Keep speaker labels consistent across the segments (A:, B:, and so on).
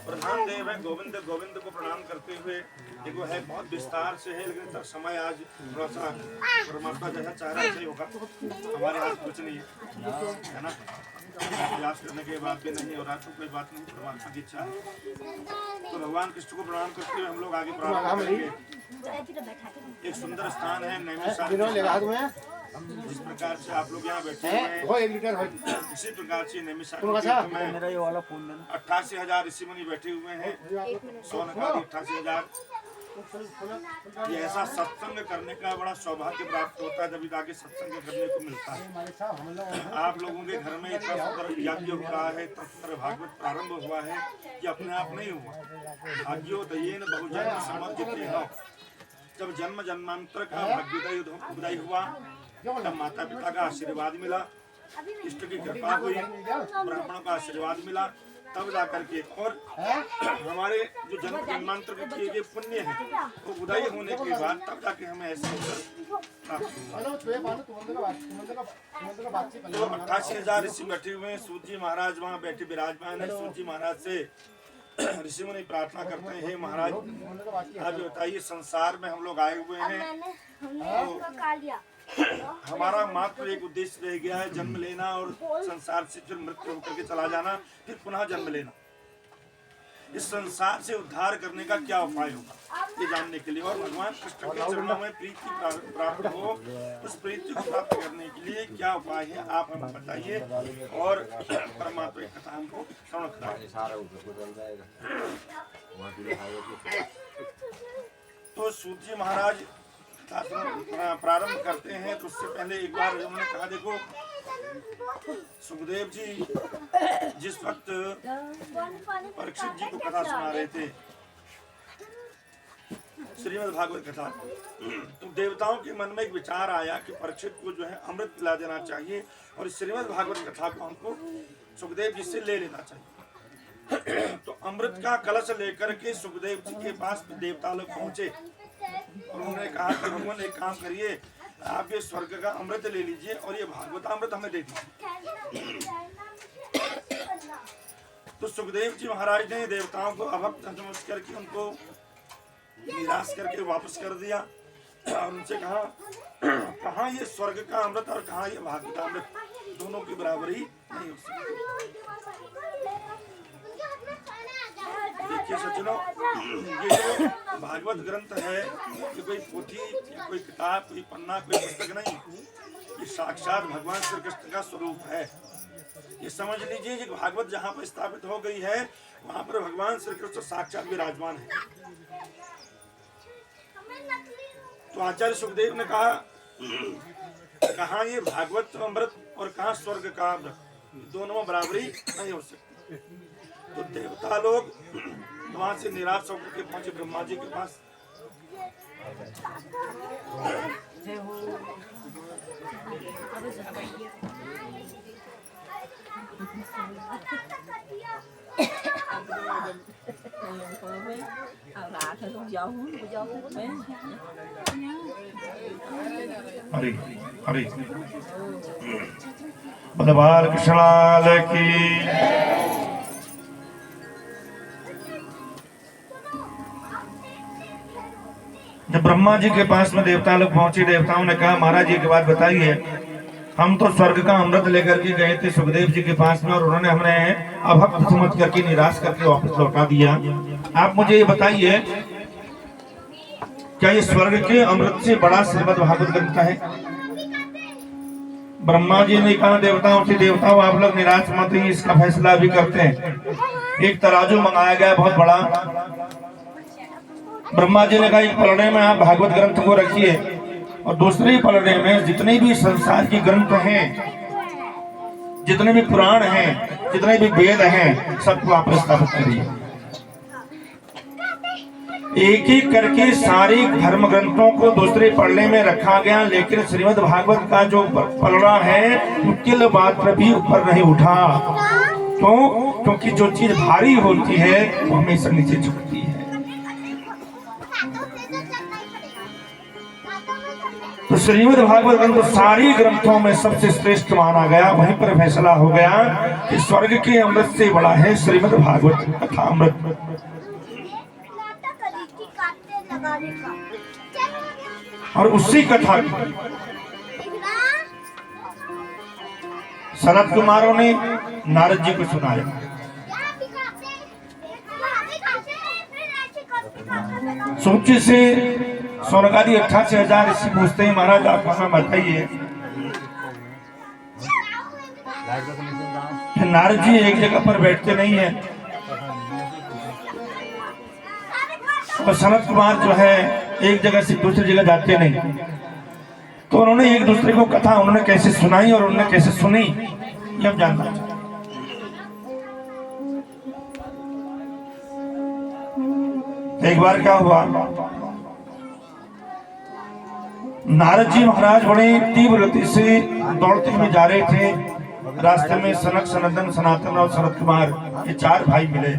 A: प्रधान देव है गोविंद, गोविंद को प्रणाम करते हुए देखो है बहुत विस्तार से है, लेकिन समय आज थोड़ा सा परमात्मा जैसा चाह रहा है होगा, हमारे हाथ कुछ नहीं है ना। प्रयास करने के बाद भी नहीं हो रहा तो कोई बात नहीं, परमात्मा की इच्छा है। तो भगवान कृष्ण को प्रणाम करते हुए हम लोग आगे प्रारंभ करेंगे। एक सुंदर स्थान है नैमिषारण्य, जिस प्रकार से आप लोग यहाँ बैठे हैं इसी प्रकार से नैमिषारण्य में 88,000 ऋषि मुनि बैठे हुए हैं। 88,000। ये ऐसा सत्संग करने का बड़ा सौभाग्य प्राप्त होता है जब आगे सत्संग करने को मिलता है। आप लोगों के घर में इतना सुंदर यज्ञ हो रहा है, इतना सुंदर भागवत प्रारंभ हुआ है कि अपने आप नहीं हुआ। भाग्योदयेन बहुजन्म समर्जितेन, जब जन्म जन्मांतर का भाग्योदय हुआ, तब माता पिता का आशीर्वाद मिला, इष्ट की कृपा हुई, ब्राह्मणों का आशीर्वाद मिला, तब जाकर के और हमारे जो जन्म जन्मांतर के किए गए पुण्य है वो उदय होने के बाद तब जाके हमें ऐसे प्राप्त हुआ। तो 88,000 ऋषि बैठे हुए हैं। सूत जी महाराज वहाँ बैठे विराजमान है। सूत जी महाराज से ऋषि मुनि प्रार्थना करते हैं, हे महाराज आज बताइए संसार में हम लोग आए हुए हैं तो हमारा मात्र एक उद्देश्य रह गया है, जन्म लेना और संसार से फिर मृत्यु होकर के चला जाना, फिर पुनः जन्म लेना। इस संसार से उद्धार करने का क्या उपाय होगा ये जानने के लिए और भगवान कृष्ण के चरणों में प्रीति प्राप्त हो, उस प्रीति को प्राप्त करने के लिए क्या उपाय है आप हमें बताइए और परमात्मा की कथा हमको श्रवण कराइए। तो सूत जी महाराज प्रारंभ करते हैं तो उससे पहले एक बार उन्होंने कहा देखो सुखदेव जी जिस वक्त परीक्षित जी को कथा सुना रहे थे श्रीमद् भागवत कथा, तो देवताओं के मन में एक विचार आया कि परीक्षित को जो है अमृत पिला देना चाहिए और श्रीमद् भागवत कथा को हमको सुखदेव जी से ले लेना चाहिए। तो अमृत का कलश लेकर के सुखदेव जी के पास देवता लोग पहुंचे और उन्होंने कहा कि भगवान एक काम करिए, आप ये स्वर्ग का अमृत ले लीजिए और ये भागवत अमृत हमें दे दीजिए। तो सुखदेव जी महाराज ने देवताओं को अभक्त समझ करके उनको निराश करके वापस कर दिया और उनसे कहा कहाँ ये स्वर्ग का अमृत और कहाँ ये भागवत अमृत, दोनों की बराबरी नहीं हो सकती। देखिए सज्जनों, ये जो भागवत ग्रंथ है ये कोई पोथी, कोई किताब, कोई पन्ना, कोई पुस्तक नहीं, ये साक्षात भगवान श्री कृष्ण का स्वरूप है। ये समझ लीजिए कि भागवत जहाँ पर स्थापित हो गई है वहाँ पर भगवान श्री कृष्ण साक्षात विराजमान है। तो आचार्य सुखदेव ने कहा कहाँ ये भागवत अमृत और कहाँ स्वर्ग का अमृत, दोनों में बराबरी नहीं हो सकती। तो देवता लोग वहां से निराश होकर के पहुंचे ब्रह्मा जी के पास। हरि हरि बलवाल कृष्णाल की। जब ब्रह्मा जी के पास में देवता लोग पहुंचे, देवताओं ने कहा महाराज जी की बात बताइए, हम तो स्वर्ग का अमृत लेकर के गए थे सुखदेव जी के पास में और उन्होंने हमें अभक्त समझ करके निराश करके वापस लौटा दिया। आप मुझे ये बताइए क्या ये स्वर्ग के अमृत से बड़ा श्रीमद् भागवत ग्रंथ है? ब्रह्मा जी ने कहा देवताओं से, देवताओं आप लोग निराश मत ही, इसका फैसला अभी करते हैं। एक तराजू मंगाया गया बहुत बड़ा। ब्रह्मा जी ने कहा एक पलड़े में आप भागवत ग्रंथ को रखिए और दूसरे पलड़े में जितने भी संसार के ग्रंथ हैं, जितने भी पुराण हैं, जितने भी वेद हैं, सबको आप स्थापित करिए। एक एक करके सारे धर्म ग्रंथों को दूसरे पलड़े में रखा गया, लेकिन श्रीमद् भागवत का जो पलड़ा है तिल मात्र भी ऊपर नहीं उठा। क्यों? क्योंकि जो चीज भारी होती है वो हमेशा नीचे झुकती है। तो श्रीमद् भागवत ग्रंथ सारी ग्रंथों में सबसे श्रेष्ठ माना गया। वहीं पर फैसला हो गया कि स्वर्ग के अमृत से बड़ा है श्रीमद् भागवत कथा अमृत। और उसी कथा सनत कुमारों ने नारद जी को सुनाया। सूची से सोनकादि 88,000 ऋषि पूछते हैं महाराज आप हमें बताइए। नारद जी एक जगह पर बैठते नहीं है और सनत कुमार जो है एक जगह से दूसरी जगह जाते नहीं। तो उन्होंने एक दूसरे को कथा उन्होंने कैसे सुनाई और उन्होंने कैसे सुनी ये हम जानना चाहते। एक बार क्या हुआ, नारद जी महाराज बड़े तीव्र गति से दौड़ते हुए जा रहे थे। रास्ते में सनक, सनंदन, सनातन और शरद कुमार ये 4 भाई मिले।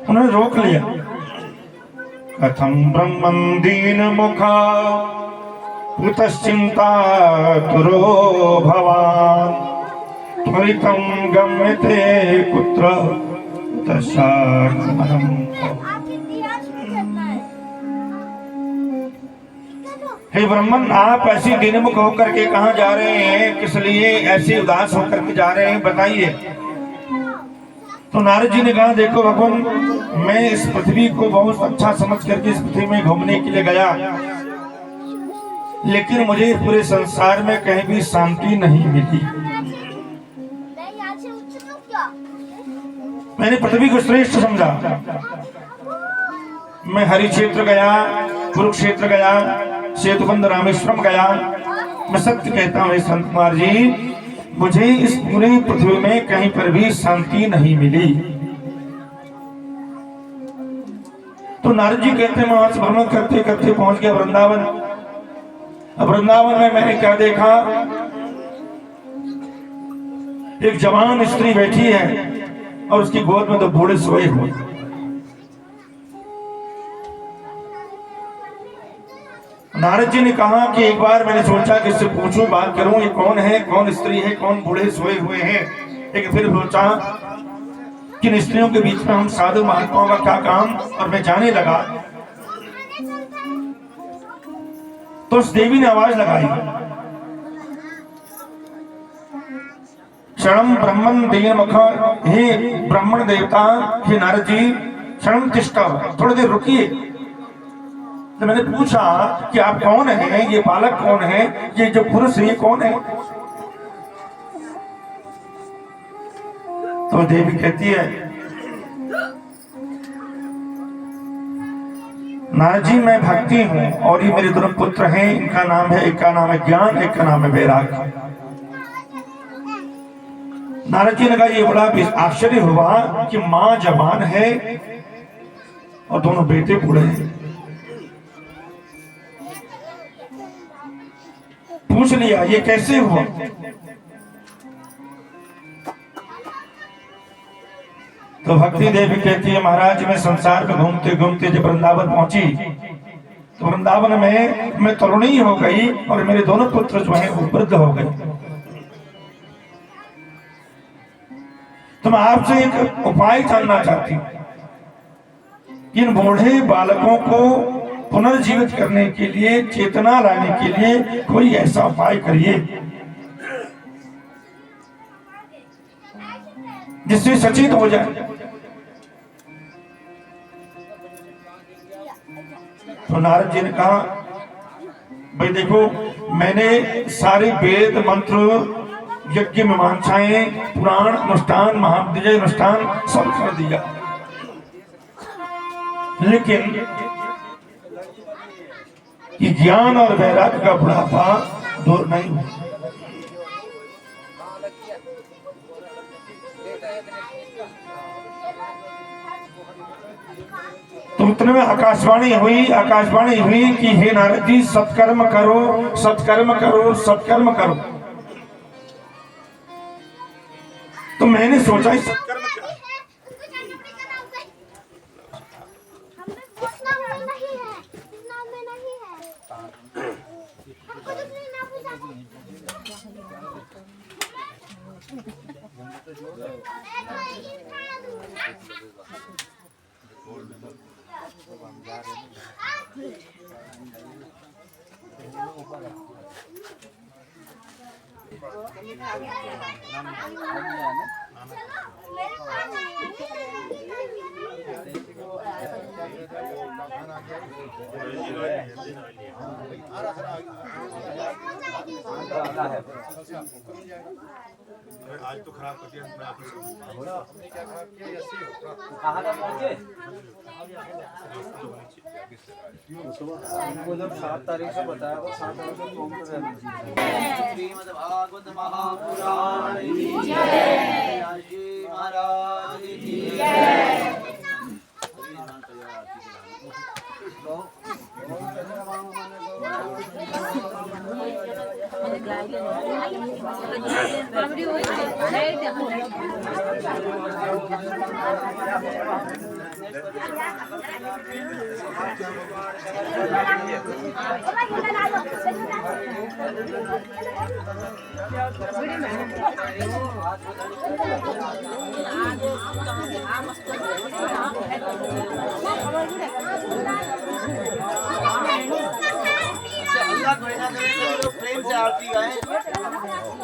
A: उन्होंने रोक लिया। कथम ब्रह्मं दीन मुखा पुतश्चिंता तुरो भवान त्वरितं गम्यते कुत्र तस्यात्मनं। हे ब्रह्मन आप ऐसी दीनमुख होकर के कहाँ जा रहे हैं, किस लिए ऐसे उदास होकर के जा रहे हैं बताइए। तो नारद जी ने कहा देखो भगवान मैं इस पृथ्वी को बहुत अच्छा समझ करके इस पृथ्वी में घूमने के लिए गया, लेकिन मुझे पूरे संसार में कहीं भी शांति नहीं मिली। मैंने पृथ्वी को श्रेष्ठ समझा। मैं हरिक्षेत्र गया, कुरुक्षेत्र गया, सेतुबंध रामेश्वरम गया। मैं सत्य कहता हूँ संत कुमार जी मुझे इस पूरी पृथ्वी में कहीं पर भी शांति नहीं मिली। तो नारद जी कहते हैं मैं वहां से भ्रमण करते करते पहुंच गया वृंदावन। अब वृंदावन में मैंने क्या देखा, एक जवान स्त्री बैठी है और उसकी गोद में 2 बूढ़े सोए हुए। नारद जी ने कहा कि एक बार मैंने सोचा कि इससे पूछूं, बात करूं, ये कौन है, कौन स्त्री है, कौन बूढ़े सोए हुए हैं। लेकिन फिर सोचा कि इन स्त्रियों के बीच में हम साधु महात्माओं का क्या काम, और मैं जाने लगा। तो उस देवी ने आवाज लगाई क्षणम ब्रह्मन दीनमुख, हे ब्राह्मण देवता, हे नारद जी क्षणम तिष्ठव, थोड़ी देर रुकिए। तो मैंने पूछा कि आप कौन हैं, ये बालक कौन है, ये जो पुरुष है ये कौन है। तो देवी कहती है नारद जी मैं भक्ति हूं और ये मेरे 2 पुत्र हैं। इनका नाम है, एक का नाम है ज्ञान, एक का नाम है वैराग्य। नारद जी ने कहा ये बड़ा आश्चर्य हुआ कि माँ जवान है और दोनों बेटे बूढ़े हैं। पूछ लिया ये कैसे हुआ। तो भक्ति देवी कहती है महाराज मैं संसार में घूमते घूमते जब वृंदावन पहुंची तो वृंदावन में मैं तरुणी हो गई और मेरे 2 पुत्र जो हैं वो वृद्ध हो गए। तो मैं आपसे एक उपाय जानना चाहती हूँ, इन बूढ़े बालकों को पुनर्जीवित करने के लिए, चेतना लाने के लिए कोई ऐसा उपाय करिए जिससे सचेत हो जाए। तो नारद जी ने कहा भाई देखो मैंने सारे वेद मंत्र, यज्ञ मीमांसाएं, पुराण अनुष्ठान, महाविद्या अनुष्ठान सब कर दिया, लेकिन ये ज्ञान और वैराग्य का बुढ़ापा दूर नहीं हुआ। तो उतने में आकाशवाणी हुई कि हे नारद जी सत्कर्म करो, सत्कर्म करो, सत्कर्म करो। तो मैंने सोचा सत्कर्म क्या, आज तो खराब कर दिया
B: वो जब 7 तारीख से बताया वो 7 तारीख से कौन कर रहे श्रीमद् भागवत महापुराण की जय जी महाराज की जय। प्रेम से आरती गाएं।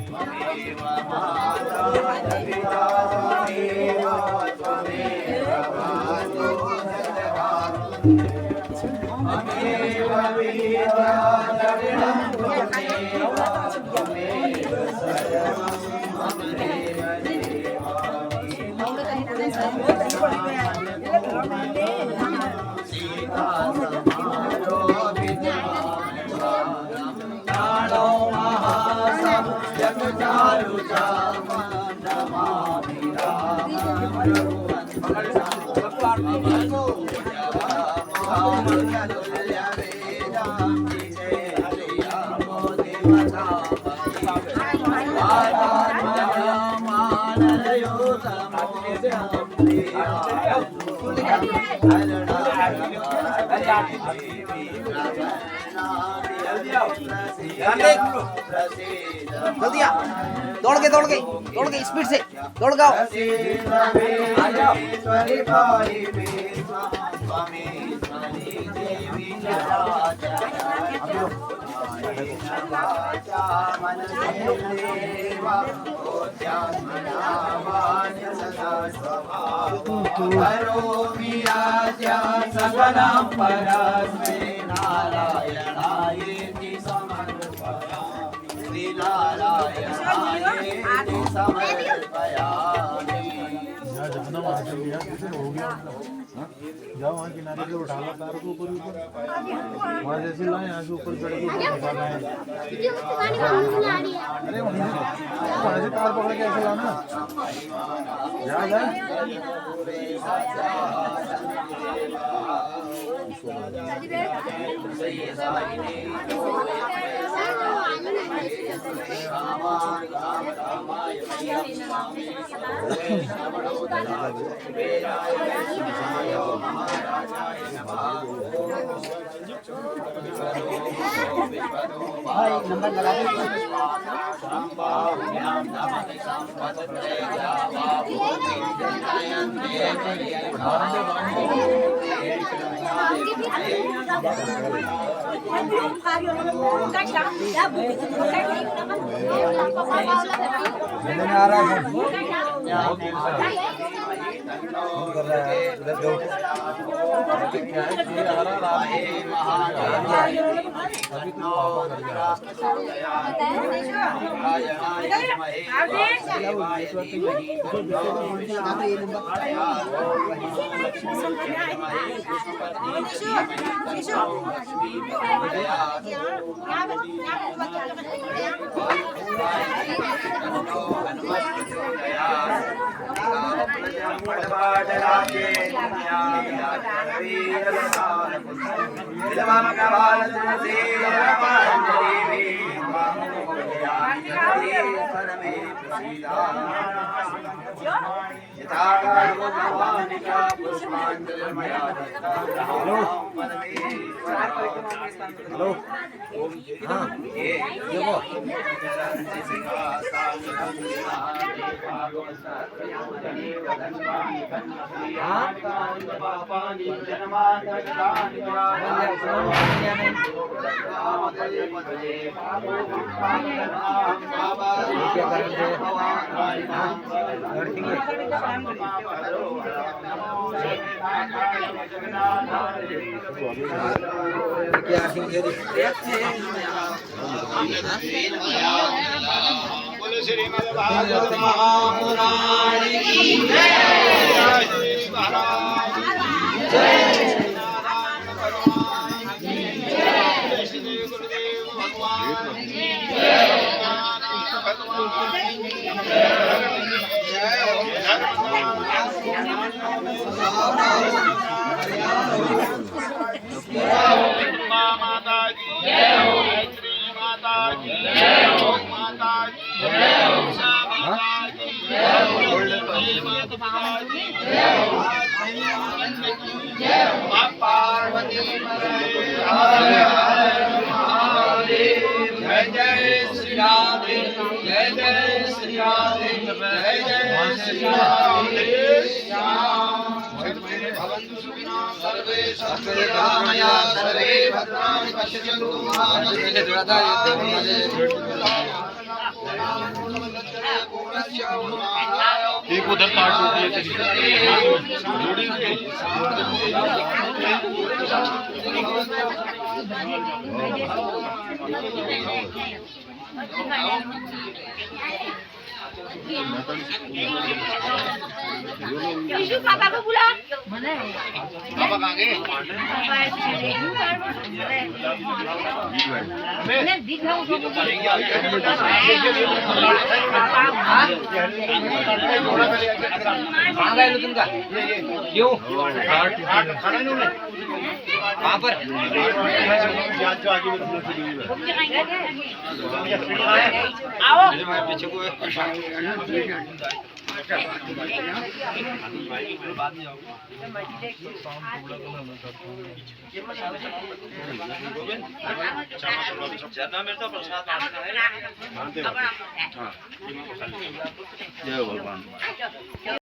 B: त्वमेव माता च पिता त्वमेव मातु त्वमेव विद्या द्रविणं त्वमेव सर्वं ममैव सीता समारोपिताणो महासंजगचारु
C: जल्दी आ, दौड़ के स्पीड से दौड़ गाओ।
B: सकलं परस्मै नारायणायेति समर्पयामि श्रीनारायणायेति समर्पयामि।
D: जाओ वहाँ किनारे पे उठा लो कार को ऊपर वहाँ जैसे लाए यहाँ से ऊपर चढ़ के अरे वहाँ से कार पकड़ के ऐसे लाना जा
C: नंबर लगा आ रहा है
B: श्रीमद् भागवत महापुराण की जय। श्री गुरुदेव भगवान की जय। माता की जय। श्री माता की जय। माता की जय। माता की जय। पार्वती हर हर महादेव। जय जय श्री राधे। जय जय श्री राधे। जय जय श्री राधे श्याम। भवन्तु सुखिनः सर्वे सन्मया सर्वे भद्राणि पश्यन्तु मा
D: एक उधर काट जोड़ी
E: विशु पापा को बुला पापा कहाँ गए मैं दिख रहा हूँ
C: कहाँ गए तुम का क्यों कहाँ पर
E: आओ
C: पीछे को
A: जय भगवान।